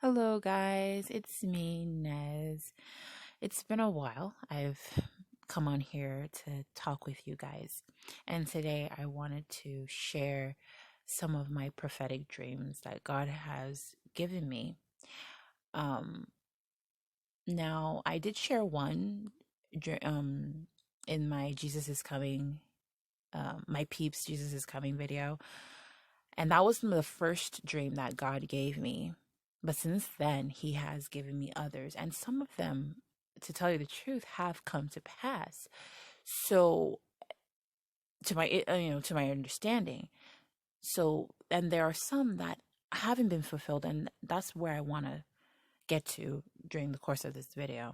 Hello, guys. It's me, Nez. It's been a while. I've come on here to talk with you guys. And today I wanted to share some of my prophetic dreams that God has given me. Um, Now, I did share one in my Jesus is Coming, my peeps Jesus is Coming video. And that was the first dream that God gave me. But since then, He has given me others. And some of them, to tell you the truth, have come to pass. So, to my understanding. So, and there are some that haven't been fulfilled. And that's where I want to get to during the course of this video.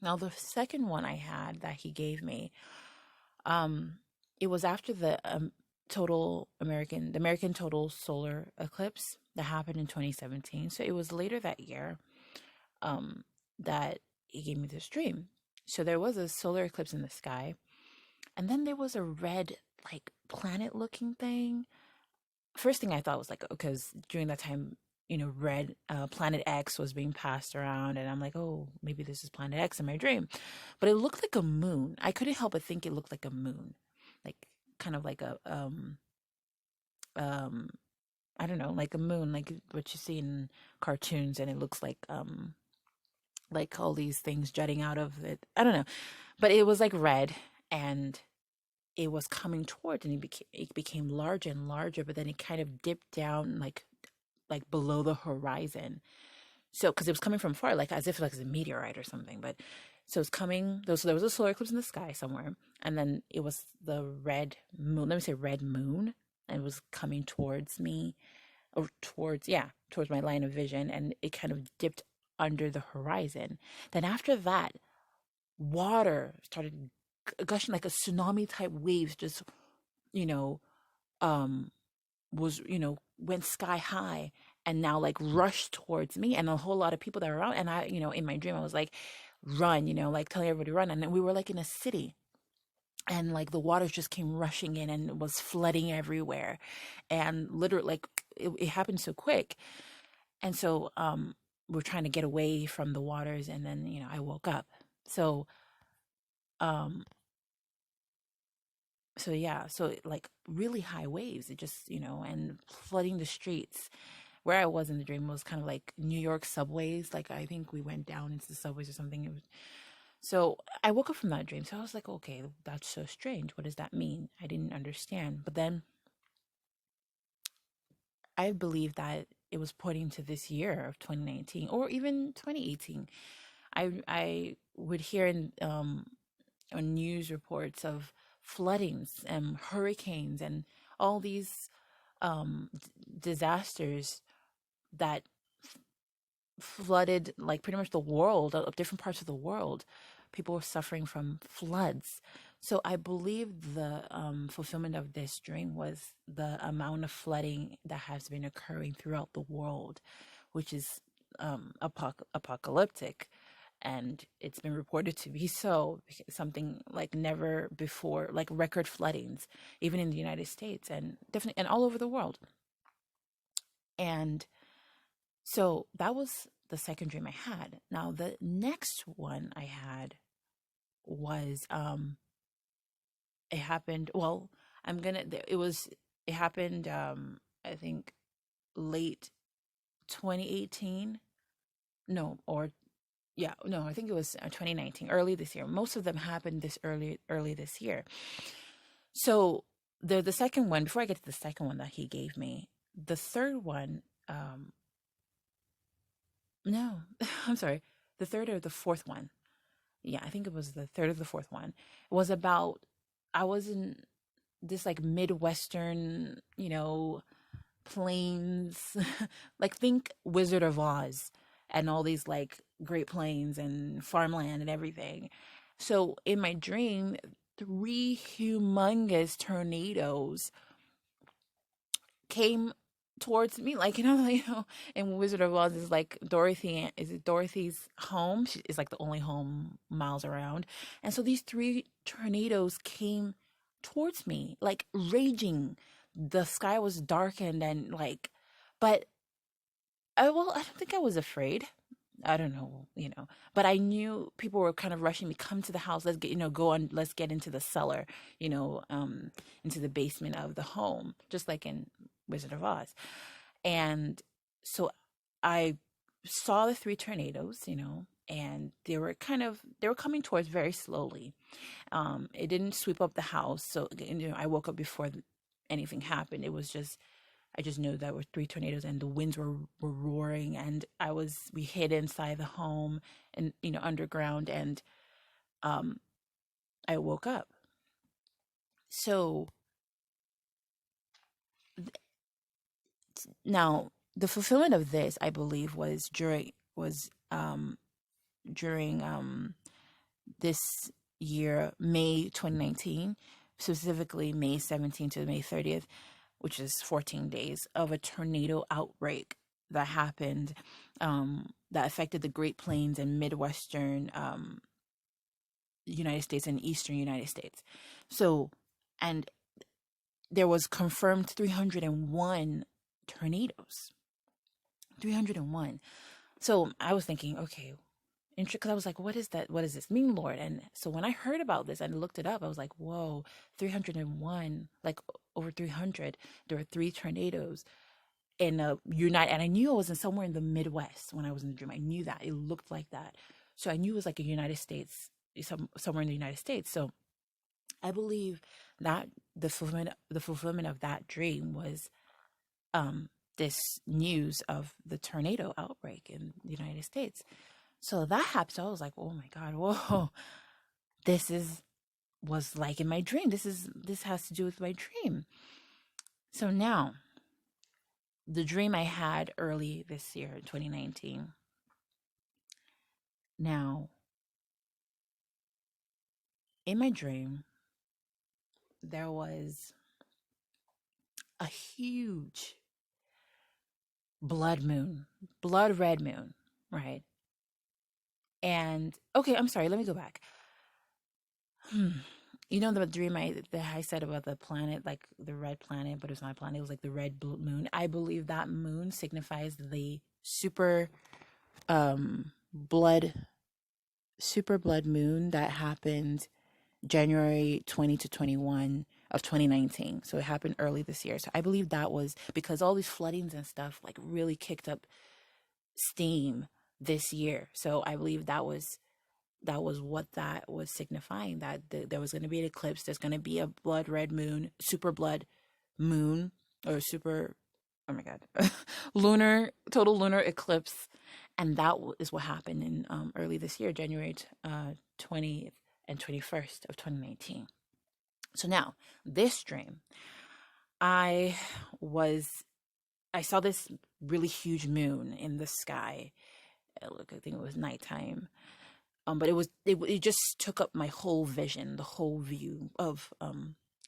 Now, the second one I had that He gave me, um, it was after the American total solar eclipse that happened in 2017. So it was later that year um, that he gave me this dream. So there was a solar eclipse in the sky, and then there was a red, like planet looking thing. First thing I thought was like, because during that time, red Planet X was being passed around, and I'm like, oh, maybe this is Planet X in my dream. But it looked like a moon. I couldn't help but think it looked like a moon, like kind of like a um I don't know, like a moon, like what you see in cartoons, and it looks like all these things jutting out of it. I don't know, but it was like red, and it was coming towards, and it became larger and larger, but then it kind of dipped down, like below the horizon. So because it was coming from far, like as if like it's a meteorite or something. But so it's coming. So there was a solar eclipse in the sky somewhere, and then it was the red moon. Let me say red moon, and it was coming towards me, or towards my line of vision, and it kind of dipped under the horizon. Then after that, water started gushing like a tsunami type waves, just you know, um, was went sky high, and now like rushed towards me and a whole lot of people that were around. And I, in my dream, I was like, run, like telling everybody run. And then we were like in a city, and like the waters just came rushing in and was flooding everywhere, and literally like it happened so quick. And so we're trying to get away from the waters, and then I woke up. So um yeah, so like really high waves, it just and flooding the streets. Where I was in the dream was kind of like New York subways. Like I think we went down into the subways or something. So I woke up from that dream. So I was like, okay, that's so strange. What does that mean? I didn't understand. But then I believe that it was pointing to this year of 2019 or even 2018. I would hear on news reports of floodings and hurricanes and all these disasters that flooded like pretty much the world, of different parts of the world. People were suffering from floods. So I believe the fulfillment of this dream was the amount of flooding that has been occurring throughout the world, which is apocalyptic. And it's been reported to be something like never before, like record floodings, even in the United States and definitely and all over the world. And so that was the second dream I had. Now the next one I had was it happened, well, it happened I think late 2018. No, or yeah, no, I think it was 2019, early this year. Most of them happened this early this year. So the second one, before I get to the second one that he gave me, the third one, no, I'm sorry, the third or the fourth one. Yeah, I think it was the third or the fourth one. It was about, I was in this like Midwestern, plains, like think Wizard of Oz and all these like Great Plains and farmland and everything. So in my dream, three humongous tornadoes came towards me, like in Wizard of Oz is like Dorothy, is it Dorothy's home? She is like the only home miles around. And so these three tornadoes came towards me, like raging. The sky was darkened, and like, but I don't think I was afraid. I don't know, but I knew people were kind of rushing me, come to the house, let's get, go on, let's get into the cellar, into the basement of the home, just like in Wizard of Oz. And so I saw the three tornadoes, and they were coming towards very slowly. It didn't sweep up the house. So, I woke up before anything happened. It was just, I just knew there were three tornadoes and the winds were roaring, and we hid inside the home and, underground, and um, I woke up. So now the fulfillment of this, I believe, was during this year, May 2019, specifically May 17th to May 30th, which is 14 days of a tornado outbreak that happened, that affected the Great Plains and Midwestern United States and Eastern United States. So, and there was confirmed 301 tornadoes. 301. So I was thinking, okay, because I was like, what is that? What does this mean, Lord? And so when I heard about this and looked it up, I was like, whoa, 301, like over 300. There were three tornadoes in a unite. And I knew I was somewhere in the Midwest when I was in the dream. I knew that. It looked like that. So I knew it was like a United States, somewhere in the United States. So I believe that the fulfillment of that dream was this news of the tornado outbreak in the United States. So that happened. So I was like, oh my God, whoa, this was like in my dream. This has to do with my dream. So now, the dream I had early this year, 2019. Now, in my dream, there was a huge blood moon, blood red moon, right? And okay, I'm sorry, let me go back. The dream that I said about the planet, like the red planet, but it's not a planet. It was like the red moon. I believe that moon signifies the um blood super blood moon that happened January 20 to 21 of 2019. So it happened early this year. So I believe that was because all these floodings and stuff like really kicked up steam this year. So I believe that was what that was signifying, that there was going to be an eclipse. There's going to be a blood red moon, super blood moon, or super, oh my God, total lunar eclipse. And that is what happened in early this year, January 20th and 21st of 2019. So now, this dream, I was, I saw this really huge moon in the sky. Look, I think it was nighttime. But it just took up my whole vision, the whole view of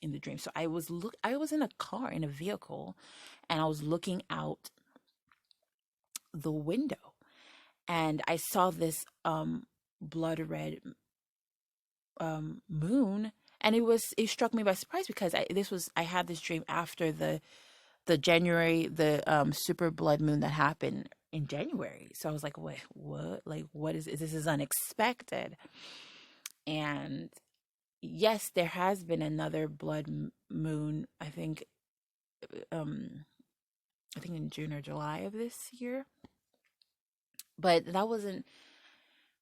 in the dream. So I was in a car, in a vehicle, and I was looking out the window, and I saw this blood red moon, and it struck me by surprise because I had this dream after the January, the super blood moon that happened in January. So I was like, wait, what? Like, what is this? This is unexpected. And yes, there has been another blood moon, um I think in June or July of this year. But that wasn't,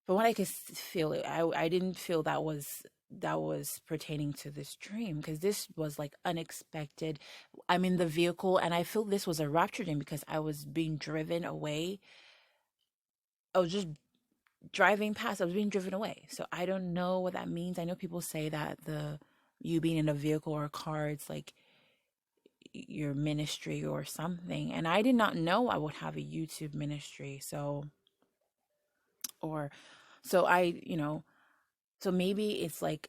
from what I could feel, I didn't feel that was pertaining to this dream, because this was like unexpected. I'm in the vehicle and I feel this was a rapture dream because I was being driven away. I was just driving past. I was being driven away. So I don't know what that means. I know people say that the you being in a vehicle or a car, it's like your ministry or something. And I did not know I would have a YouTube ministry. Or so so maybe it's like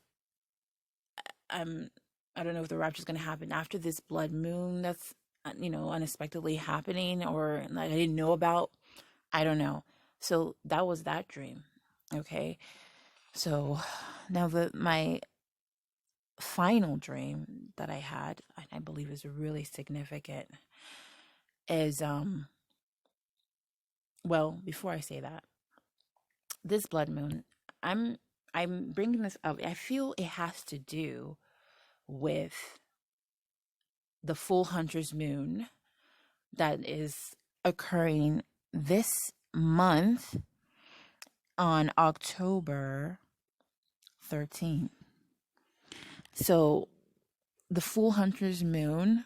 I'm I don't know if the rapture is going to happen after this blood moon that's unexpectedly happening, or like I didn't know about. I don't know. So that was that dream. Okay. So now my final dream that I had, and I believe is really significant, is Well, before I say that, this blood moon, I'm I'm bringing this up. I feel it has to do with the full hunter's moon that is occurring this month on October 13th. So the full hunter's moon,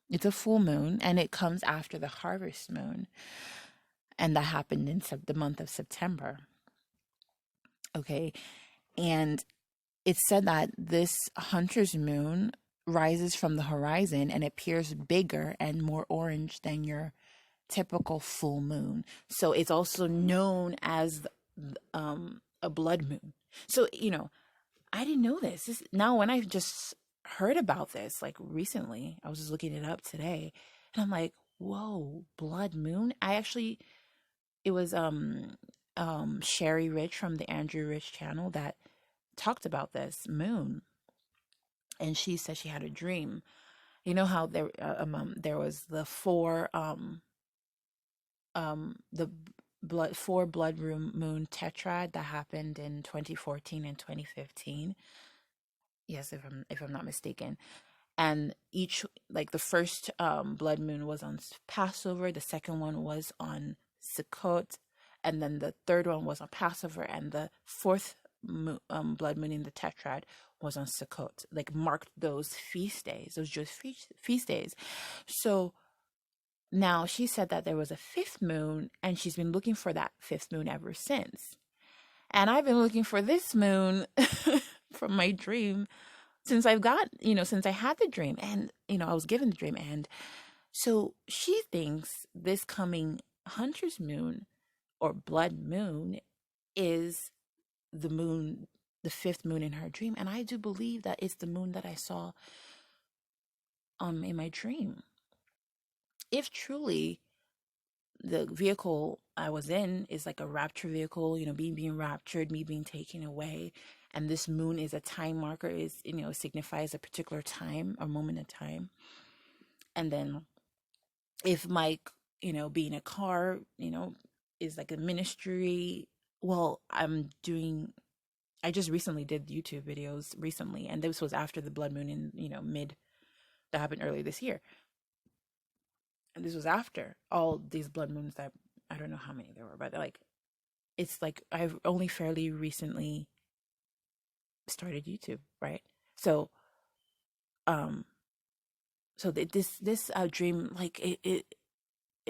it's a full moon and it comes after the harvest moon. And that happened in the month of September. Okay. And it's said that this hunter's moon rises from the horizon and appears bigger and more orange than your typical full moon. So it's also known as a blood moon. So, I didn't know this. Now, when I just heard about this, like recently, I was just looking it up today, and I'm like, whoa, blood moon. It was Sherry Rich from the Andrew Rich channel that talked about this moon, and she said she had a dream. You know how there was the the four blood moon tetrad that happened in 2014 and 2015. Yes, if I'm not mistaken. And each, like, the first blood moon was on Passover, the second one was on Sukkot, and then the third one was on Passover, and the fourth blood moon in the tetrad was on Sukkot. Like, marked those feast days, those Jewish feast days. So now she said that there was a fifth moon, and she's been looking for that fifth moon ever since. And I've been looking for this moon from my dream since since I had the dream, and, I was given the dream. And so she thinks this coming hunter's moon or blood moon is the fifth moon in her dream. And I do believe that it's the moon that I saw in my dream. If truly the vehicle I was in is like a rapture vehicle, me being raptured, me being taken away, and this moon is a time marker, signifies a particular time or moment of time. And then if Mike, being a car, is like a ministry, well, I just recently did YouTube videos recently, and this was after the blood moon in, that happened earlier this year. And this was after all these blood moons that I don't know how many there were, but it's like I've only fairly recently started YouTube, right? So, this dream, like, it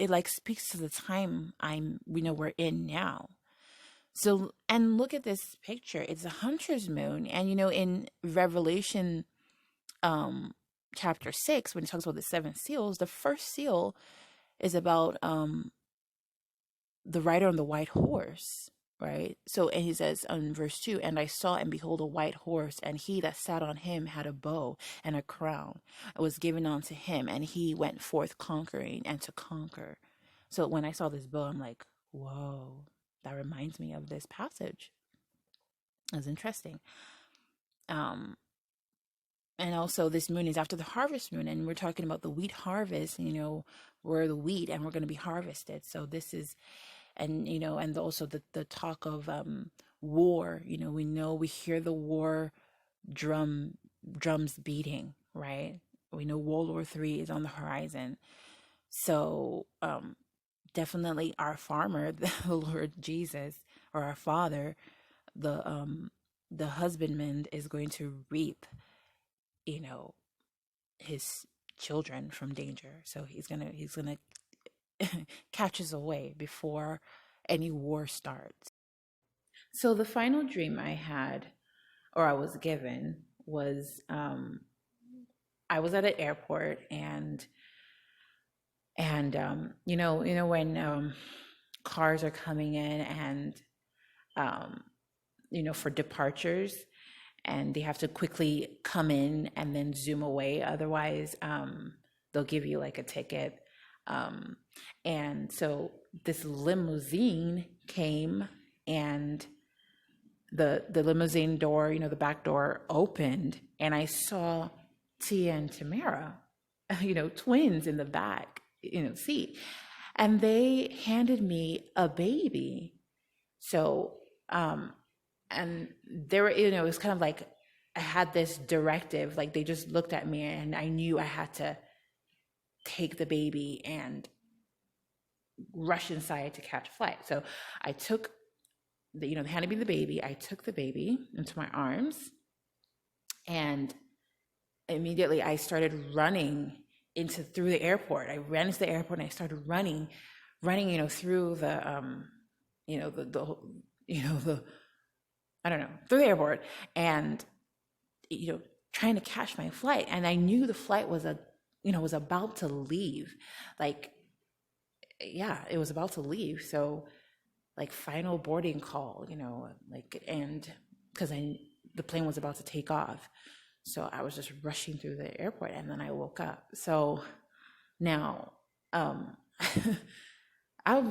like speaks to the time we're in now. So, and look at this picture. It's a hunter's moon, and in Revelation, chapter 6, when it talks about the seven seals, the first seal is about the rider on the white horse, right? So, and he says in verse 2, and I saw and behold a white horse, and he that sat on him had a bow, and a crown was given unto him, and he went forth conquering and to conquer. So when I saw this bow, I'm like, whoa, that reminds me of this passage. That's interesting. And also this moon is after the harvest moon, and we're talking about the wheat harvest. We're the wheat and we're going to be harvested. So this is, and and also the talk of war. We hear the war drums beating, right? We know World War III is on the horizon. So definitely our farmer, the Lord Jesus, or our Father, the husbandman, is going to reap his children from danger. So he's gonna catch us away before any war starts. So the final dream I had, or I was given, was I was at an airport, and when cars are coming in, and for departures, and they have to quickly come in and then zoom away. Otherwise, they'll give you like a ticket. And so this limousine came, and the limousine door, the back door opened, and I saw Tia and Tamara, twins in the back, seat. And they handed me a baby. So, and they were, it was kind of like I had this directive, like they just looked at me and I knew I had to take the baby and rush inside to catch a flight. So I took they handed me the baby. I took the baby into my arms, and immediately I started running through the airport. I ran into the airport and I started running, through the, the I don't know, through the airport, and trying to catch my flight. And I knew the flight was was about to leave. Like, yeah, it was about to leave. So, like, final boarding call, and because the plane was about to take off. So I was just rushing through the airport, and then I woke up. So now, I've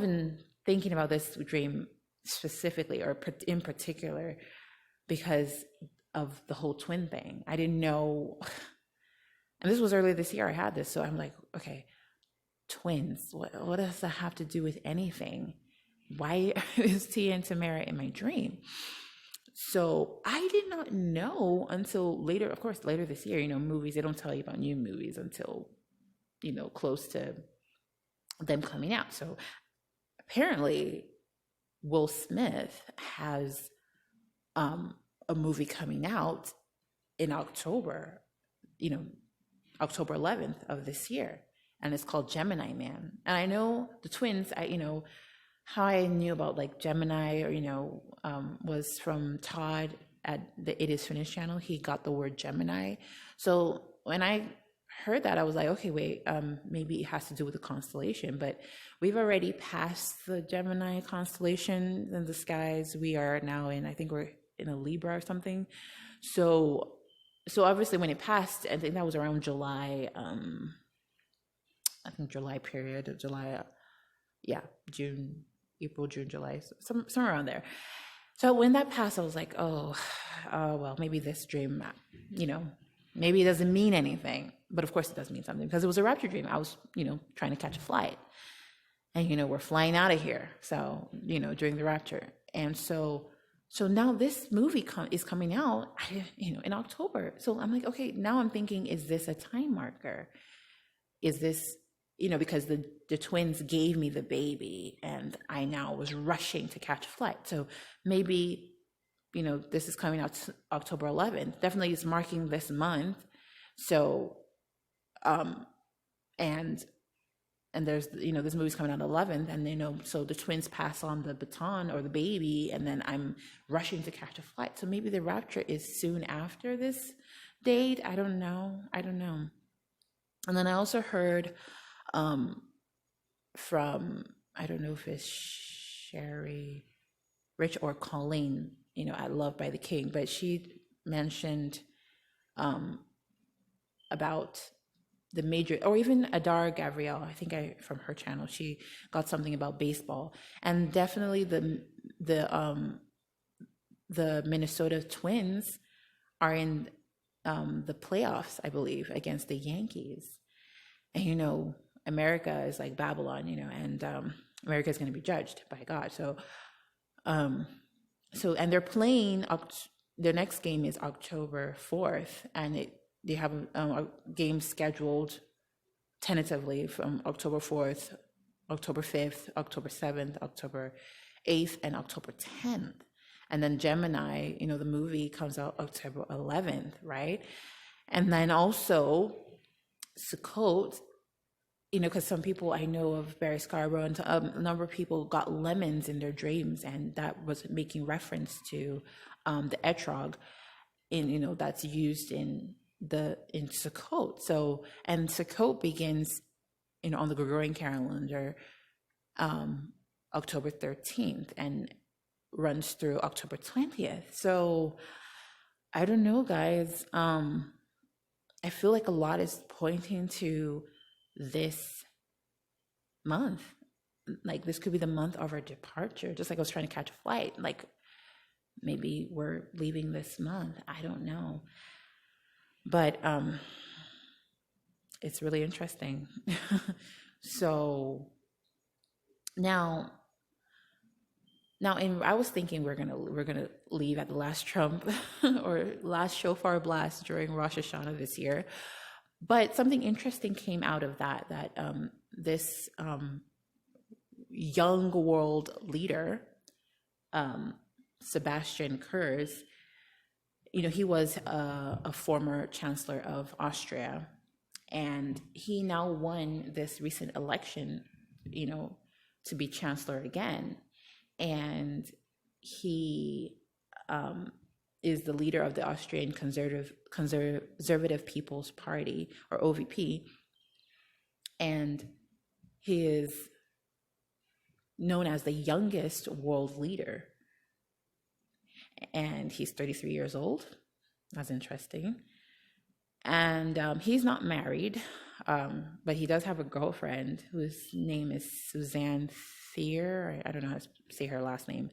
been thinking about this dream specifically, or in particular, because of the whole twin thing. I didn't know, and this was earlier this year I had this, so I'm like, okay, twins, what does that have to do with anything? Why is Tia and Tamara in my dream? So I did not know until later, of course, later this year. Movies, they don't tell you about new movies until, close to them coming out. So apparently Will Smith has a movie coming out in October, October 11th of this year. And it's called Gemini Man. And I know the twins, how I knew about like Gemini, or, was from Todd at the It Is Finished channel. He got the word Gemini. So when I heard that, I was like, okay, wait, maybe it has to do with the constellation. But we've already passed the Gemini constellation in the skies. We are now I think we're in a Libra or something. So obviously when it passed, I think that was around July, I think July period of July, June, April, June, July, somewhere around there. So when that passed, I was like, oh, well, maybe this dream, maybe it doesn't mean anything. But of course it does mean something, because it was a rapture dream. I was, trying to catch a flight. And, we're flying out of here. So, during the rapture. And so now this movie is coming out, in October. So I'm like, okay, now I'm thinking, is this a time marker? Is this, because the twins gave me the baby and I now was rushing to catch a flight. So maybe, this is coming out October 11th. Definitely it's marking this month. So, and there's, this movie's coming out 11th, and, so the twins pass on the baton or the baby, and then I'm rushing to catch a flight. So maybe the rapture is soon after this date. I don't know. And then I also heard, from, I don't know if it's Sherry Rich or Colleen, at Love by the King, but she mentioned, about the major, or even Adara Gabrielle, I think from her channel, she got something about baseball. And definitely the Minnesota Twins are in the playoffs, I believe, against the Yankees. And America is like Babylon, and America is going to be judged by God. So and they're playing, their next game is October 4th, and they have a game scheduled tentatively from October 4th, October 5th, October 7th, October 8th, and October 10th. And then Gemini, the movie comes out October 11th, right? And then also Sukkot, because some people I know of, Barry Scarborough, and a number of people got lemons in their dreams, and that was making reference to the etrog, that's used in Sukkot. So, and Sukkot begins, on the Gregorian calendar, October 13th, and runs through October 20th. So I don't know, guys. I feel like a lot is pointing to this month. Like, this could be the month of our departure. Just like I was trying to catch a flight. Like, maybe we're leaving this month. I don't know. But it's really interesting. So Now, I was thinking we're gonna leave at the last Trump or last shofar blast during Rosh Hashanah this year, but something interesting came out of that this young world leader, Sebastian Kurz, he was a former chancellor of Austria, and he now won this recent election, to be chancellor again. And he is the leader of the Austrian Conservative People's Party, or OVP, and he is known as the youngest world leader, and he's 33 years old. That's interesting. And he's not married, but he does have a girlfriend whose name is Suzanne Thier. I don't know how to say her last name.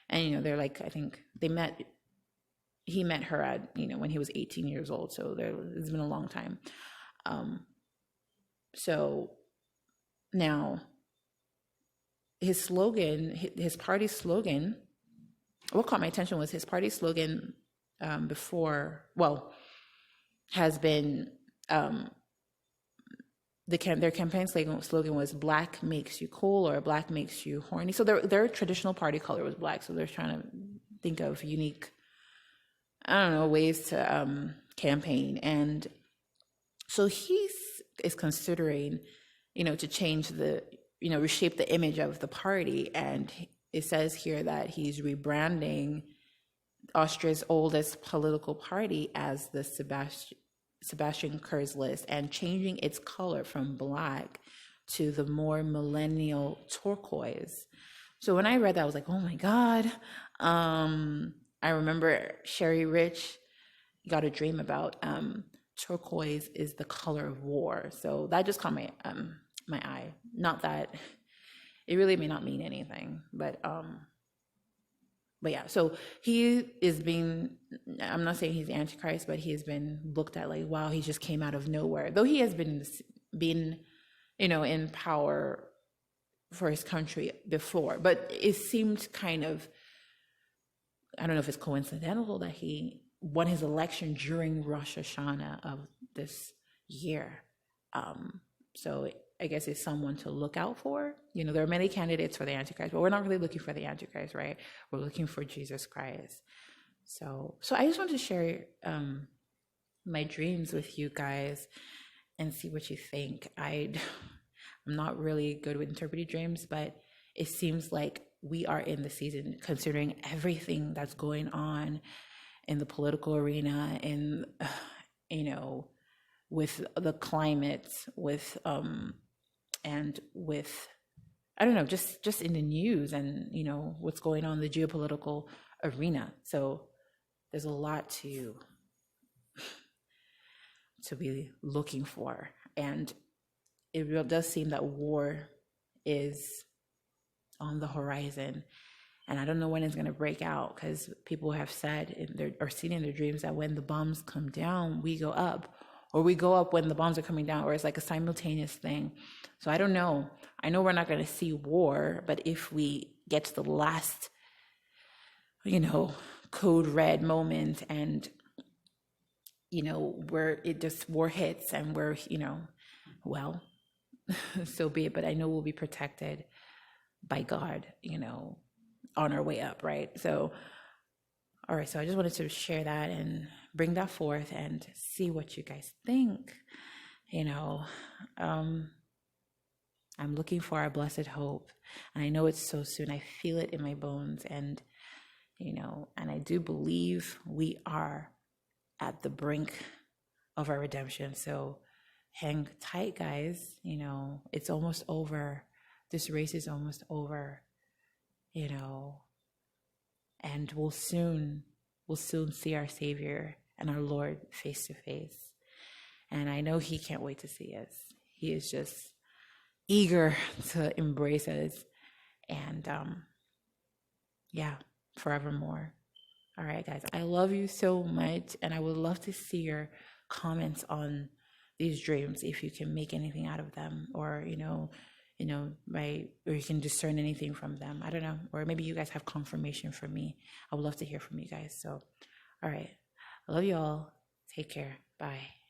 And they're like, I think he met her at when he was 18 years old, so it's been a long time. So now his slogan, his party slogan, what caught my attention was his party slogan has been their campaign slogan was "Black makes you cool" or "Black makes you horny." So their traditional party color was black. So they're trying to think of unique, ways to campaign. And so he is considering, to change reshape the image of the party. And it says here that he's rebranding Austria's oldest political party as the Sebastian Kurz list, and changing its color from black to the more millennial turquoise. So when I read that, I was like, oh my God. I remember Sherry Rich got a dream about turquoise is the color of war. So that just caught my eye. Not that it really may not mean anything, but yeah, so he is I'm not saying he's Antichrist, but he has been looked at like, wow, he just came out of nowhere. Though he has been in power for his country before. But it seemed kind of, I don't know if it's coincidental that he won his election during Rosh Hashanah of this year. So I guess it's someone to look out for. There are many candidates for the Antichrist, but we're not really looking for the Antichrist, right? We're looking for Jesus Christ. So I just wanted to share my dreams with you guys and see what you think. I'm not really good with interpreting dreams, but it seems like we are in the season, considering everything that's going on in the political arena, in with the climate, with and with, I don't know, just in the news, and what's going on in the geopolitical arena. So there's a lot to be looking for, and it does seem that war is on the horizon. And I don't know when it's going to break out, because people have said or seen in their dreams that when the bombs come down, we go up, or we go up when the bombs are coming down, or it's like a simultaneous thing. So I don't know. I know we're not going to see war, but if we get to the last, code red moment, and, where it just war hits, and we're, well, so be it. But I know we'll be protected by God, on our way up, right? So, all right, so I just wanted to share that and bring that forth and see what you guys think. I'm looking for our blessed hope, and I know it's so soon. I feel it in my bones, and and I do believe we are at the brink of our redemption. So hang tight, guys. It's almost over. This race is almost over. And we'll soon see our Savior and our Lord face to face. And I know he can't wait to see us. He is just eager to embrace us, and forevermore. All right, guys, I love you so much, and I would love to see your comments on these dreams, if you can make anything out of them, or right? Or you can discern anything from them. I don't know. Or maybe you guys have confirmation for me. I would love to hear from you guys. So, all right. I love you all. Take care. Bye.